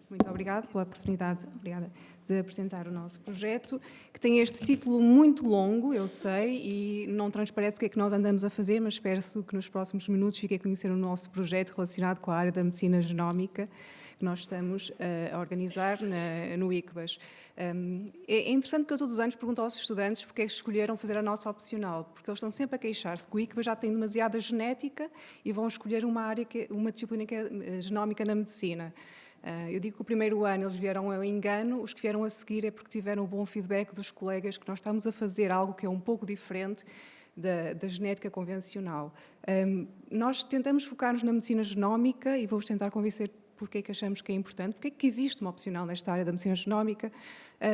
Muito obrigada pela oportunidade de apresentar o nosso projeto, que tem este título muito longo, eu sei, e não transparece o que é que nós andamos a fazer, mas espero que nos próximos minutos fiquem a conhecer o nosso projeto relacionado com a área da medicina genómica que nós estamos a organizar no ICBAS. É interessante que eu todos os anos pergunto aos estudantes porque é que escolheram fazer a nossa opcional, porque eles estão sempre a queixar-se que o ICBAS já tem demasiada genética e vão escolher uma disciplina que é genómica na medicina. Eu digo que o primeiro ano eles vieram ao engano, os que vieram a seguir é porque tiveram o bom feedback dos colegas que nós estamos a fazer algo que é um pouco diferente da genética convencional. Nós tentamos focar-nos na medicina genómica e vou-vos tentar convencer porque é que achamos que é importante, porque é que existe uma opcional nesta área da medicina genómica,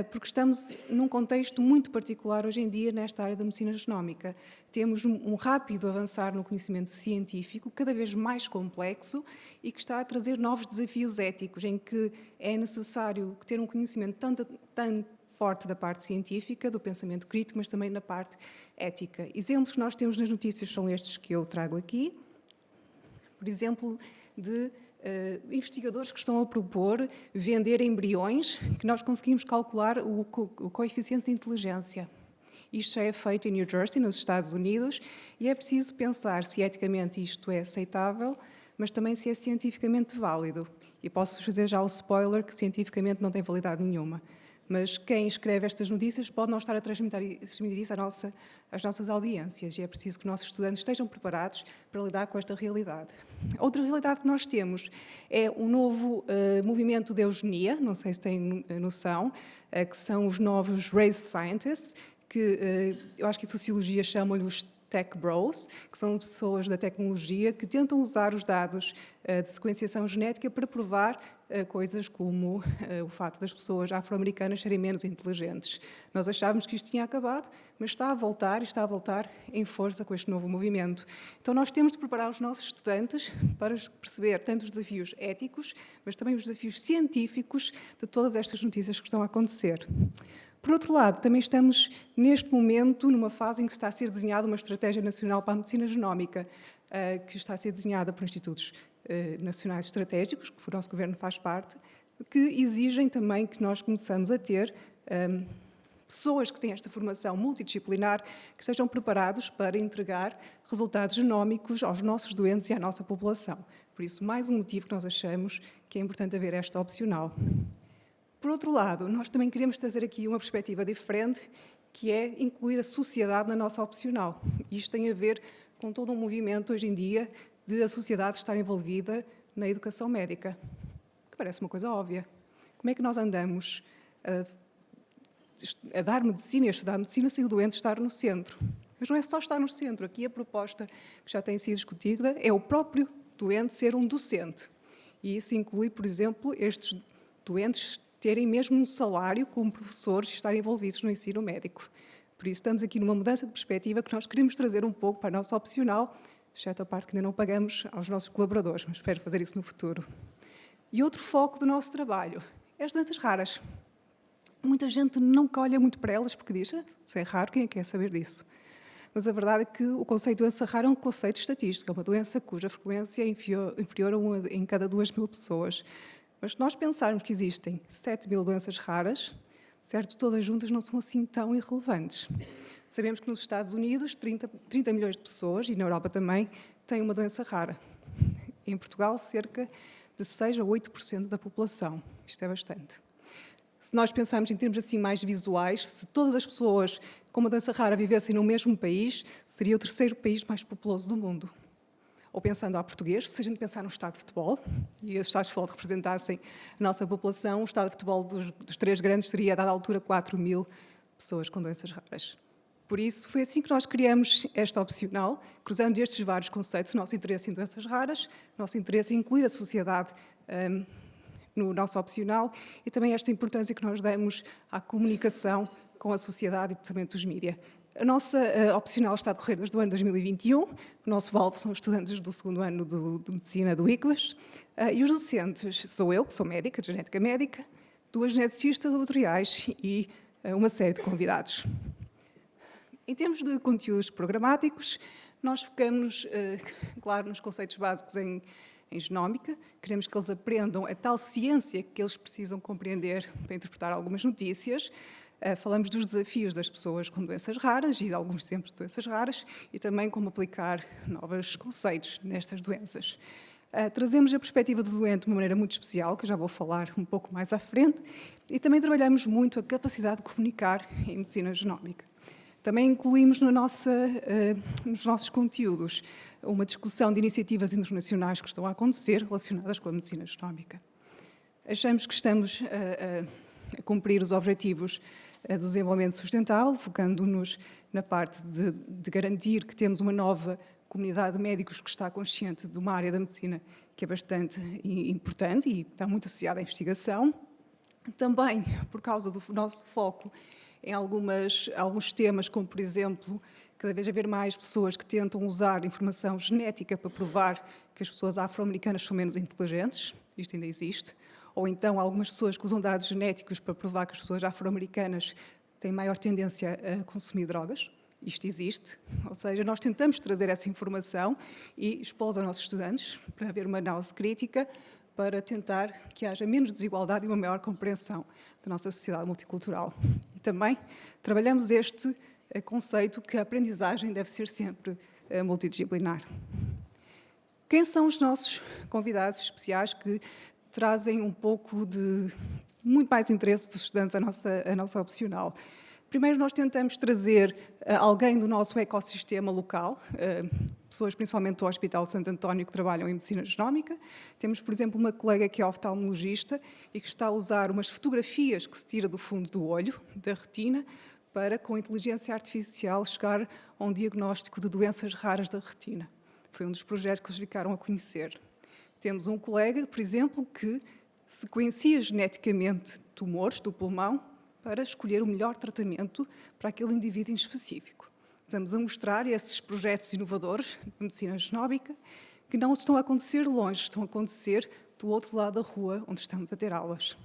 porque estamos num contexto muito particular hoje em dia nesta área da medicina genómica. Temos um rápido avançar no conhecimento científico, cada vez mais complexo e que está a trazer novos desafios éticos, em que é necessário ter um conhecimento tão forte da parte científica, do pensamento crítico, mas também na parte ética. Exemplos que nós temos nas notícias são estes que eu trago aqui. Por exemplo, de investigadores que estão a propor vender embriões que nós conseguimos calcular o coeficiente de inteligência. Isto já é feito em New Jersey, nos Estados Unidos, e é preciso pensar se eticamente isto é aceitável, mas também se é cientificamente válido. E posso-vos fazer já o spoiler que cientificamente não tem validade nenhuma. Mas quem escreve estas notícias pode não estar a transmitir isso às nossas audiências e é preciso que nossos estudantes estejam preparados para lidar com esta realidade. Outra realidade que nós temos é um novo movimento de eugenia, não sei se têm noção, que são os novos race scientists, que eu acho que em sociologia chamam-lhe os tech bros, que são pessoas da tecnologia que tentam usar os dados de sequenciação genética para provar coisas como o facto das pessoas afro-americanas serem menos inteligentes. Nós achávamos que isto tinha acabado, mas está a voltar em força com este novo movimento. Então nós temos de preparar os nossos estudantes para perceber tanto os desafios éticos, mas também os desafios científicos de todas estas notícias que estão a acontecer. Por outro lado, também estamos, neste momento, numa fase em que está a ser desenhada uma estratégia nacional para a medicina genómica, que está a ser desenhada por institutos nacionais estratégicos, que o nosso governo faz parte, que exigem também que nós começamos a ter pessoas que têm esta formação multidisciplinar, que estejam preparados para entregar resultados genómicos aos nossos doentes e à nossa população. Por isso, mais um motivo que nós achamos que é importante haver esta opcional. Por outro lado, nós também queremos trazer aqui uma perspectiva diferente, que é incluir a sociedade na nossa opcional. Isto tem a ver com todo um movimento hoje em dia de a sociedade estar envolvida na educação médica, que parece uma coisa óbvia. Como é que nós andamos a dar medicina e a estudar medicina sem o doente estar no centro? Mas não é só estar no centro. Aqui a proposta que já tem sido discutida é o próprio doente ser um docente. E isso inclui, por exemplo, estes doentes terem mesmo um salário como professores e estarem envolvidos no ensino médico. Por isso estamos aqui numa mudança de perspectiva que nós queremos trazer um pouco para a nossa opcional, exceto a parte que ainda não pagamos aos nossos colaboradores, mas espero fazer isso no futuro. E outro foco do nosso trabalho é as doenças raras. Muita gente não olha muito para elas porque diz, se é raro, quem é que quer saber disso? Mas a verdade é que o conceito de doença rara é um conceito estatístico, é uma doença cuja frequência é inferior a 1 em cada 2.000 pessoas. Mas se nós pensarmos que existem 7.000 doenças raras, certo, todas juntas não são assim tão irrelevantes. Sabemos que nos Estados Unidos 30 milhões de pessoas, e na Europa também, têm uma doença rara. Em Portugal, cerca de 6 a 8% da população. Isto é bastante. Se nós pensarmos em termos assim mais visuais, se todas as pessoas com uma doença rara vivessem no mesmo país, seria o terceiro país mais populoso do mundo. Ou pensando ao português, se a gente pensar no estado de futebol, e os estados de futebol representassem a nossa população, o estado de futebol dos três grandes teria, a dada altura, 4.000 pessoas com doenças raras. Por isso, foi assim que nós criamos esta opcional, cruzando estes vários conceitos, o nosso interesse em doenças raras, o nosso interesse em incluir a sociedade no nosso opcional e também esta importância que nós damos à comunicação com a sociedade e também dos mídias. A nossa opcional está a decorrer desde o ano 2021. O nosso alvo são os estudantes do segundo ano de Medicina do ICBAS. E os docentes sou eu, que sou médica, de genética médica, 2 geneticistas laboratoriais e uma série de convidados. Em termos de conteúdos programáticos, nós focamos, claro, nos conceitos básicos em em genómica, queremos que eles aprendam a tal ciência que eles precisam compreender para interpretar algumas notícias. Falamos dos desafios das pessoas com doenças raras e de alguns exemplos de doenças raras e também como aplicar novos conceitos nestas doenças. Trazemos a perspectiva do doente de uma maneira muito especial, que eu já vou falar um pouco mais à frente, e também trabalhamos muito a capacidade de comunicar em medicina genómica. Também incluímos nos nossos conteúdos uma discussão de iniciativas internacionais que estão a acontecer relacionadas com a medicina genómica. Achamos que estamos a cumprir os objetivos do desenvolvimento sustentável, focando-nos na parte de garantir que temos uma nova comunidade de médicos que está consciente de uma área da medicina que é bastante importante e está muito associada à investigação. Também, por causa do nosso foco em alguns temas, como, por exemplo, cada vez haver mais pessoas que tentam usar informação genética para provar que as pessoas afro-americanas são menos inteligentes, isto ainda existe, ou então algumas pessoas que usam dados genéticos para provar que as pessoas afro-americanas têm maior tendência a consumir drogas. Isto existe, ou seja, nós tentamos trazer essa informação e expô-la aos nossos estudantes para haver uma análise crítica, para tentar que haja menos desigualdade e uma maior compreensão da nossa sociedade multicultural. E também trabalhamos este conceito que a aprendizagem deve ser sempre multidisciplinar. Quem são os nossos convidados especiais que trazem um pouco de muito mais interesse dos estudantes à nossa opcional? Primeiro, nós tentamos trazer alguém do nosso ecossistema local, pessoas principalmente do Hospital de Santo António que trabalham em medicina genómica. Temos, por exemplo, uma colega que é oftalmologista e que está a usar umas fotografias que se tira do fundo do olho, da retina, para, com inteligência artificial, chegar a um diagnóstico de doenças raras da retina. Foi um dos projetos que eles ficaram a conhecer. Temos um colega, por exemplo, que sequencia geneticamente tumores do pulmão para escolher o melhor tratamento para aquele indivíduo em específico. Estamos a mostrar esses projetos inovadores de medicina genómica que não estão a acontecer longe, estão a acontecer do outro lado da rua onde estamos a ter aulas.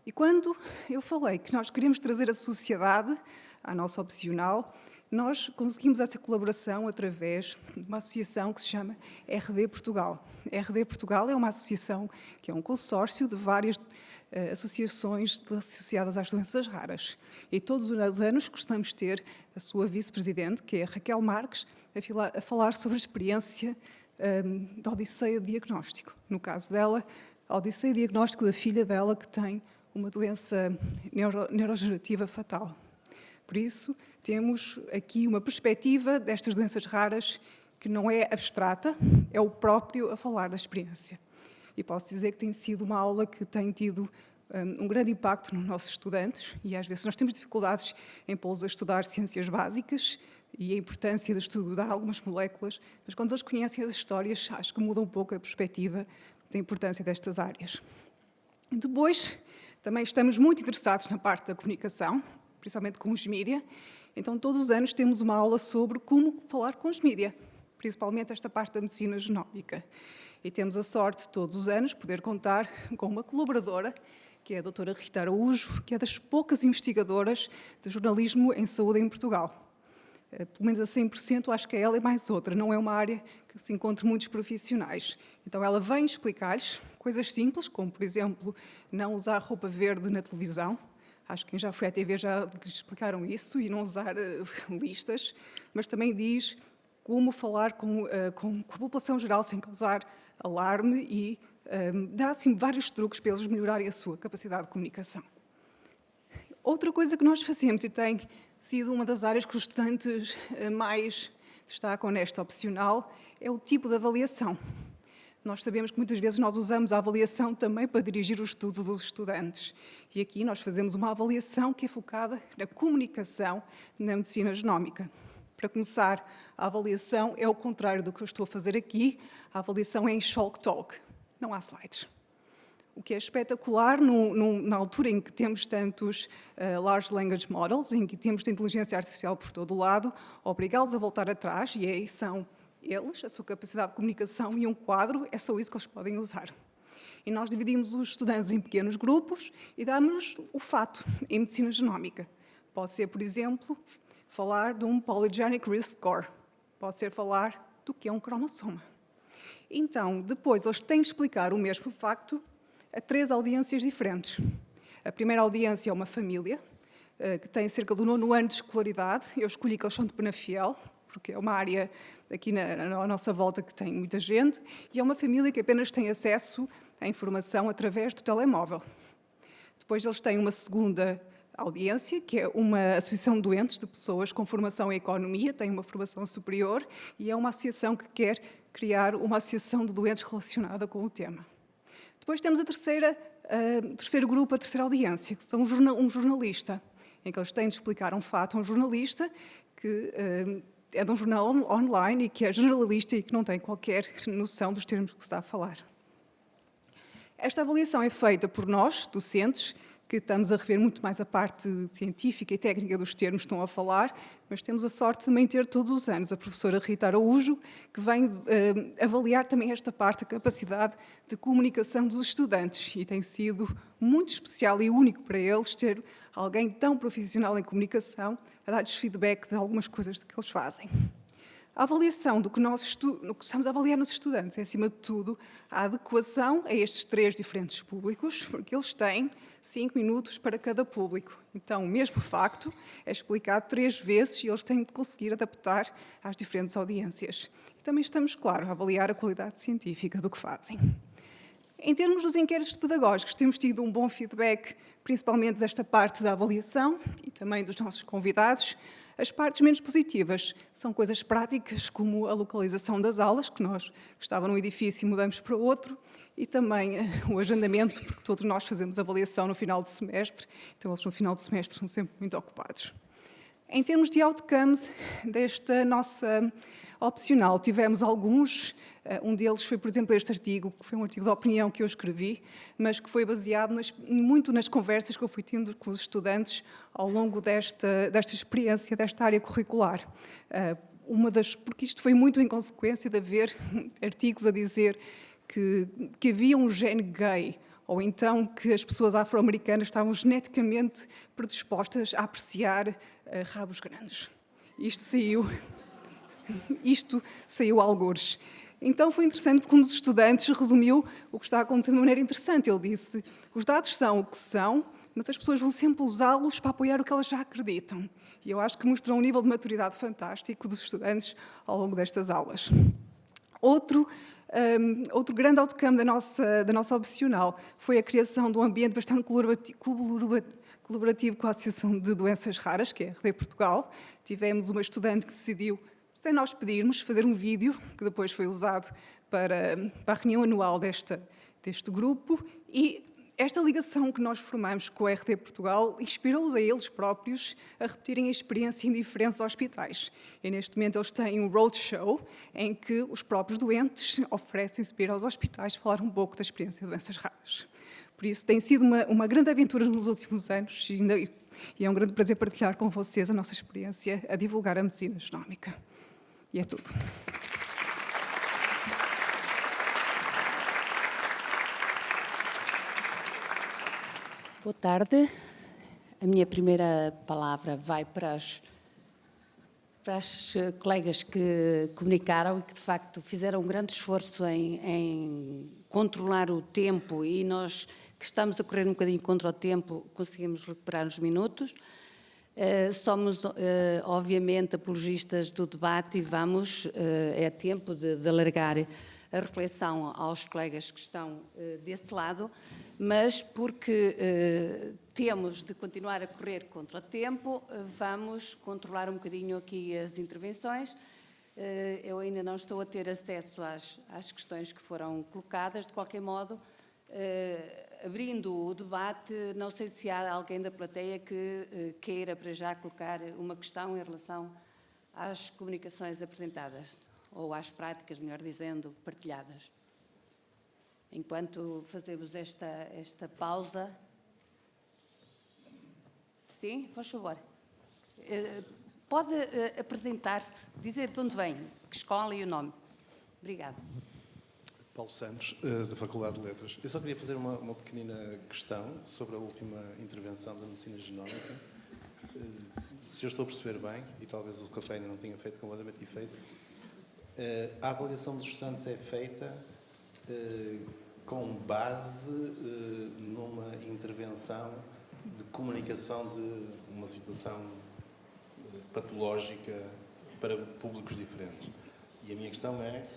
E quando eu falei que nós queríamos trazer a sociedade à nossa opcional, nós conseguimos essa colaboração através de uma associação que se chama RD Portugal. RD Portugal é uma associação que é um consórcio de várias associações associadas às doenças raras. E todos os anos costumamos ter a sua vice-presidente, que é a Raquel Marques, a falar sobre a experiência da Odisseia de Diagnóstico. No caso dela, a Odisseia de Diagnóstico da filha dela que tem uma doença neurodegenerativa fatal. Por isso, temos aqui uma perspectiva destas doenças raras que não é abstrata, é o próprio a falar da experiência. E posso dizer que tem sido uma aula que tem tido um grande impacto nos nossos estudantes e às vezes nós temos dificuldades em pô-los a estudar ciências básicas e a importância de estudar algumas moléculas, mas quando eles conhecem as histórias, acho que muda um pouco a perspectiva da importância destas áreas. Depois, também estamos muito interessados na parte da comunicação, principalmente com os mídia. Então, todos os anos temos uma aula sobre como falar com os mídia, principalmente esta parte da medicina genómica. E temos a sorte, todos os anos, poder contar com uma colaboradora, que é a doutora Rita Araújo, que é das poucas investigadoras de jornalismo em saúde em Portugal. Pelo menos a 100%, acho que é ela e mais outra. Não é uma área que se encontre muitos profissionais. Então, ela vem explicar-lhes coisas simples, como, por exemplo, não usar roupa verde na televisão. Acho que quem já foi à TV já lhes explicaram isso, e não usar listas. Mas também diz como falar com a população geral sem causar alarme e dá assim, vários truques para eles melhorarem a sua capacidade de comunicação. Outra coisa que nós fazemos, e tem sido uma das áreas que os estudantes mais destacam nesta opcional, é o tipo de avaliação. Nós sabemos que muitas vezes nós usamos a avaliação também para dirigir o estudo dos estudantes. E aqui nós fazemos uma avaliação que é focada na comunicação na medicina genómica. Para começar, a avaliação é o contrário do que eu estou a fazer aqui. A avaliação é em Shock Talk. Não há slides. O que é espetacular, na altura em que temos tantos Large Language Models, em que temos de inteligência artificial por todo o lado, obrigá-los a voltar atrás, e aí são eles, a sua capacidade de comunicação e um quadro, é só isso que eles podem usar. E nós dividimos os estudantes em pequenos grupos e damos o fato em medicina genómica. Pode ser, por exemplo, falar de um Polygenic Risk Score. Pode ser falar do que é um cromossoma. Então, depois, eles têm de explicar o mesmo facto a 3 audiências diferentes. A primeira audiência é uma família, que tem cerca do 9º ano de escolaridade. Eu escolhi que eles são de Penafiel, porque é uma área aqui na nossa volta que tem muita gente, e é uma família que apenas tem acesso à informação através do telemóvel. Depois eles têm uma segunda audiência, que é uma associação de doentes, de pessoas com formação em economia, tem uma formação superior, e é uma associação que quer criar uma associação de doentes relacionada com o tema. Depois temos o terceiro grupo, a terceira audiência, que são um jornalista, em que eles têm de explicar um fato a um jornalista que é de um jornal online e que é generalista e que não tem qualquer noção dos termos que se está a falar. Esta avaliação é feita por nós, docentes, que estamos a rever muito mais a parte científica e técnica dos termos que estão a falar, mas temos a sorte de também ter todos os anos a professora Rita Araújo, que vem avaliar também esta parte, a capacidade de comunicação dos estudantes, e tem sido muito especial e único para eles ter alguém tão profissional em comunicação a dar-lhes feedback de algumas coisas que eles fazem. A avaliação do que estamos a avaliar nos estudantes é, acima de tudo, a adequação a estes 3 diferentes públicos, porque eles têm 5 minutos para cada público. Então, o mesmo facto é explicado 3 vezes e eles têm de conseguir adaptar às diferentes audiências. E também estamos, claro, a avaliar a qualidade científica do que fazem. Em termos dos inquéritos pedagógicos, temos tido um bom feedback, principalmente desta parte da avaliação e também dos nossos convidados. As partes menos positivas são coisas práticas, como a localização das aulas, que estava num edifício e mudamos para outro, e também o agendamento, porque todos nós fazemos avaliação no final do semestre, então eles no final do semestre são sempre muito ocupados. Em termos de outcomes desta nossa opcional, tivemos alguns. Um deles foi, por exemplo, este artigo, que foi um artigo de opinião que eu escrevi, mas que foi baseado muito nas conversas que eu fui tendo com os estudantes ao longo desta experiência, desta área curricular. Porque isto foi muito em consequência de haver artigos a dizer que havia um gene gay, ou então que as pessoas afro-americanas estavam geneticamente predispostas a apreciar rabos grandes. Isto saiu a algures. Então foi interessante porque um dos estudantes resumiu o que está acontecendo de maneira interessante. Ele disse: os dados são o que são, mas as pessoas vão sempre usá-los para apoiar o que elas já acreditam. E eu acho que mostrou um nível de maturidade fantástico dos estudantes ao longo destas aulas. Outro grande outcome da nossa opcional foi a criação de um ambiente bastante colaborativo com a Associação de Doenças Raras, que é a RD Portugal. Tivemos uma estudante que decidiu, sem nós pedirmos, fazer um vídeo, que depois foi usado para a reunião anual deste grupo, e esta ligação que nós formamos com a RD Portugal inspirou-os a eles próprios a repetirem a experiência em diferentes hospitais. E neste momento eles têm um roadshow em que os próprios doentes oferecem-se para ir aos hospitais falar um pouco da experiência de doenças raras. Por isso tem sido uma grande aventura nos últimos anos e é um grande prazer partilhar com vocês a nossa experiência a divulgar a medicina genómica. E é tudo. Boa tarde. A minha primeira palavra vai para as colegas que comunicaram e que, de facto, fizeram um grande esforço em controlar o tempo, e nós, que estamos a correr um bocadinho contra o tempo, conseguimos recuperar os minutos. Somos, obviamente, apologistas do debate e é tempo de alargar a reflexão aos colegas que estão desse lado, mas porque temos de continuar a correr contra o tempo, vamos controlar um bocadinho aqui as intervenções. Eu ainda não estou a ter acesso às questões que foram colocadas. De qualquer modo, abrindo o debate, não sei se há alguém da plateia que queira para já colocar uma questão em relação às comunicações apresentadas, ou às práticas, melhor dizendo, partilhadas. Enquanto fazemos esta pausa. Sim, faz favor. Pode apresentar-se, dizer de onde vem, que escola e o nome. Obrigada. Paulo Santos, da Faculdade de Letras. Eu só queria fazer uma pequenina questão sobre a última intervenção da medicina genómica. Se eu estou a perceber bem, e talvez o café ainda não tenha feito como eu devia ter feito, A avaliação dos estudantes é feita com base numa intervenção de comunicação de uma situação patológica para públicos diferentes. E a minha questão é,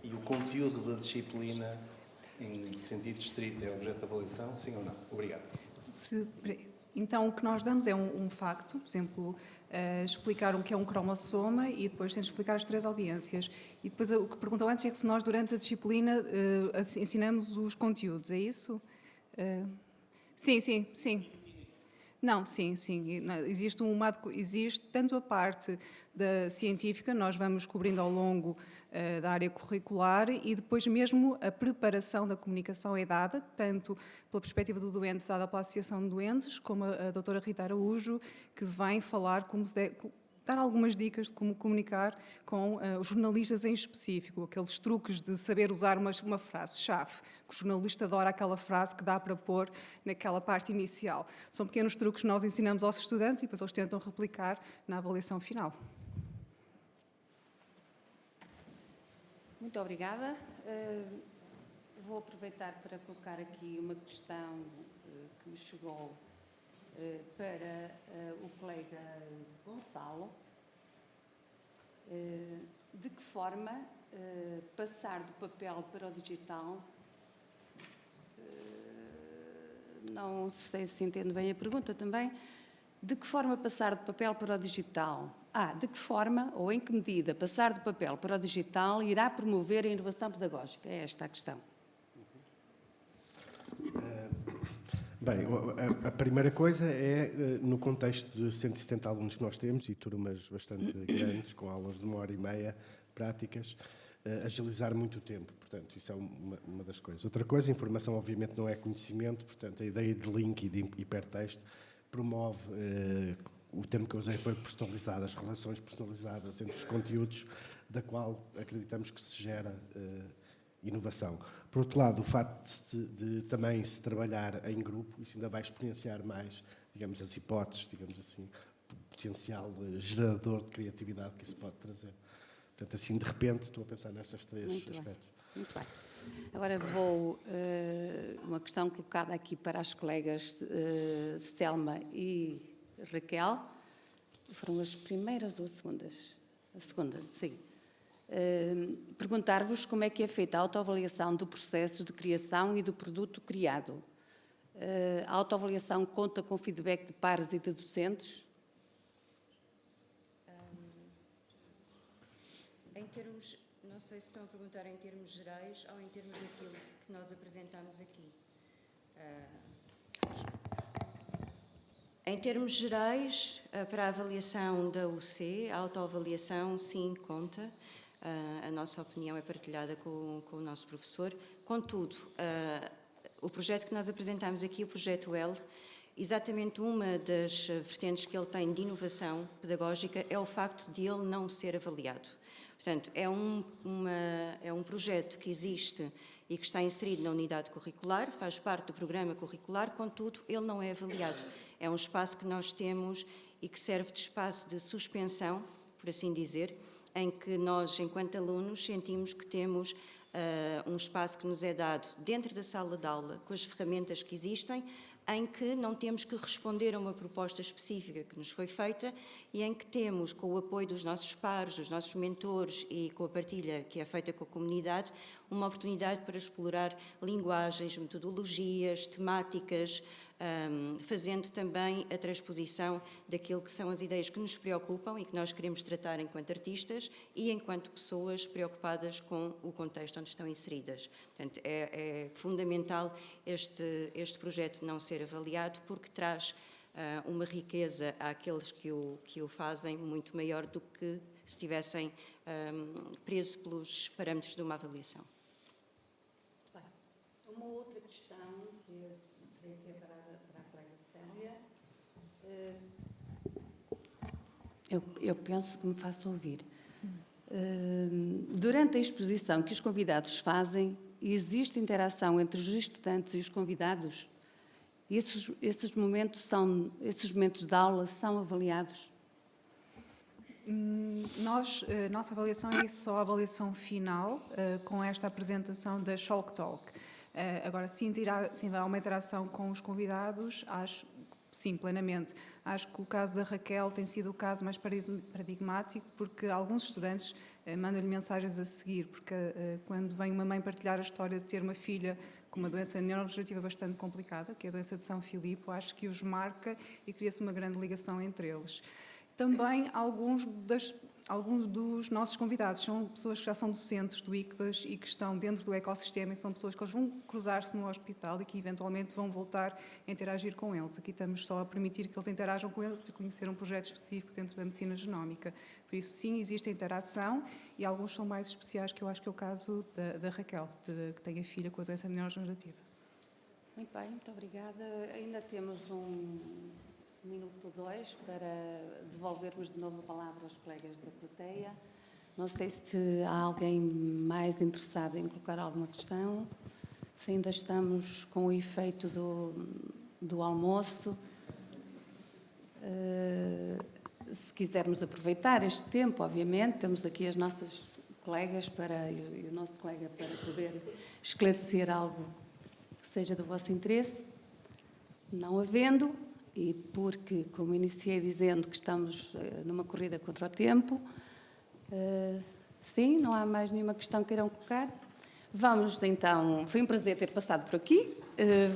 e o conteúdo da disciplina em sentido estrito é objeto de avaliação, sim ou não? Obrigado. Então, o que nós damos é um facto, por exemplo, explicar o que é um cromossoma e depois temos de explicar as 3 audiências. E depois o que perguntou antes é que se nós, durante a disciplina, ensinamos os conteúdos, é isso? Sim. Não, sim. Existe tanto a parte da científica, nós vamos cobrindo ao longo da área curricular, e depois mesmo a preparação da comunicação é dada, tanto pela perspectiva do doente, dada pela Associação de Doentes, como a doutora Rita Araújo, que vem falar como se deve, dar algumas dicas de como comunicar com os jornalistas em específico, aqueles truques de saber usar uma frase-chave, que o jornalista adora aquela frase que dá para pôr naquela parte inicial. São pequenos truques que nós ensinamos aos estudantes e depois eles tentam replicar na avaliação final. Muito obrigada. Vou aproveitar para colocar aqui uma questão que me chegou para o colega Gonçalo. De que forma passar do papel para o digital? Não sei se entendo bem a pergunta também. De que forma passar do papel para o digital? De que forma ou em que medida passar do papel para o digital irá promover a inovação pedagógica? É esta a questão. Bem, a primeira coisa é, no contexto de 170 alunos que nós temos, e turmas bastante grandes, com aulas de 1h30, práticas, agilizar muito o tempo. Portanto, isso é uma das coisas. Outra coisa, informação obviamente não é conhecimento, portanto, a ideia de link e de hipertexto promove, o termo que eu usei foi personalizado, as relações personalizadas entre os conteúdos, da qual acreditamos que se gera inovação. Por outro lado, o facto de também se trabalhar em grupo, isso ainda vai exponenciar mais, digamos, as hipóteses, digamos assim, potencial gerador de criatividade que isso pode trazer. Portanto, assim, de repente, estou a pensar nestes 3 aspectos. Muito bem. Agora vou, uma questão colocada aqui para as colegas Selma e Raquel. Foram as primeiras ou as segundas? As segundas, sim. Perguntar-vos como é que é feita a autoavaliação do processo de criação e do produto criado. A autoavaliação conta com feedback de pares e de docentes? Em termos, não sei se estão a perguntar em termos gerais ou em termos daquilo que nós apresentamos aqui. Em termos gerais, para a avaliação da UC, a autoavaliação sim conta. A nossa opinião é partilhada com o nosso professor. Contudo, o projeto que nós apresentamos aqui, o projeto L, exatamente uma das vertentes que ele tem de inovação pedagógica é o facto de ele não ser avaliado. Portanto, é um projeto que existe e que está inserido na unidade curricular, faz parte do programa curricular, contudo, ele não é avaliado. É um espaço que nós temos e que serve de espaço de suspensão, por assim dizer, em que nós, enquanto alunos, sentimos que temos um espaço que nos é dado dentro da sala de aula, com as ferramentas que existem, em que não temos que responder a uma proposta específica que nos foi feita e em que temos, com o apoio dos nossos pares, dos nossos mentores e com a partilha que é feita com a comunidade, uma oportunidade para explorar linguagens, metodologias, temáticas, fazendo também a transposição daquilo que são as ideias que nos preocupam e que nós queremos tratar enquanto artistas e enquanto pessoas preocupadas com o contexto onde estão inseridas. Portanto, é fundamental este projeto não ser avaliado porque traz uma riqueza àqueles que o fazem muito maior do que se estivessem presos pelos parâmetros de uma avaliação. Bem, uma outra questão que é para a colega Célia. Eu penso que me faço ouvir. Durante a exposição que os convidados fazem, existe interação entre os estudantes e os convidados? Esses momentos de aula são avaliados? Nossa avaliação é só a avaliação final, com esta apresentação da Chalk Talk. Agora, se há uma interação com os convidados, acho, sim, plenamente. Acho que o caso da Raquel tem sido o caso mais paradigmático, porque alguns estudantes mandam-lhe mensagens a seguir, porque quando vem uma mãe partilhar a história de ter uma filha com uma doença neurodegenerativa bastante complicada, que é a doença de São Filipe, acho que os marca e cria-se uma grande ligação entre eles. Também alguns dos nossos convidados são pessoas que já são docentes do ICBAS e que estão dentro do ecossistema e são pessoas que eles vão cruzar-se no hospital e que eventualmente vão voltar a interagir com eles. Aqui estamos só a permitir que eles interajam com eles e conhecer um projeto específico dentro da medicina genómica. Por isso, sim, existe a interação e alguns são mais especiais, que eu acho que é o caso da Raquel, que tem a filha com a doença neurodegenerativa. Muito bem, muito obrigada. Ainda temos um minuto ou dois para devolvermos de novo a palavra aos colegas da plateia. Não sei se há alguém mais interessado em colocar alguma questão. Se ainda estamos com o efeito do almoço. Se quisermos aproveitar este tempo, obviamente, temos aqui as nossas colegas e o nosso colega para poder esclarecer algo que seja do vosso interesse. Não havendo, e porque, como iniciei dizendo que estamos numa corrida contra o tempo, sim, não há mais nenhuma questão que queiram colocar. Vamos então, foi um prazer ter passado por aqui.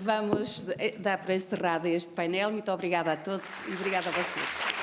Vamos dar para encerrada este painel. Muito obrigada a todos e obrigada a vocês.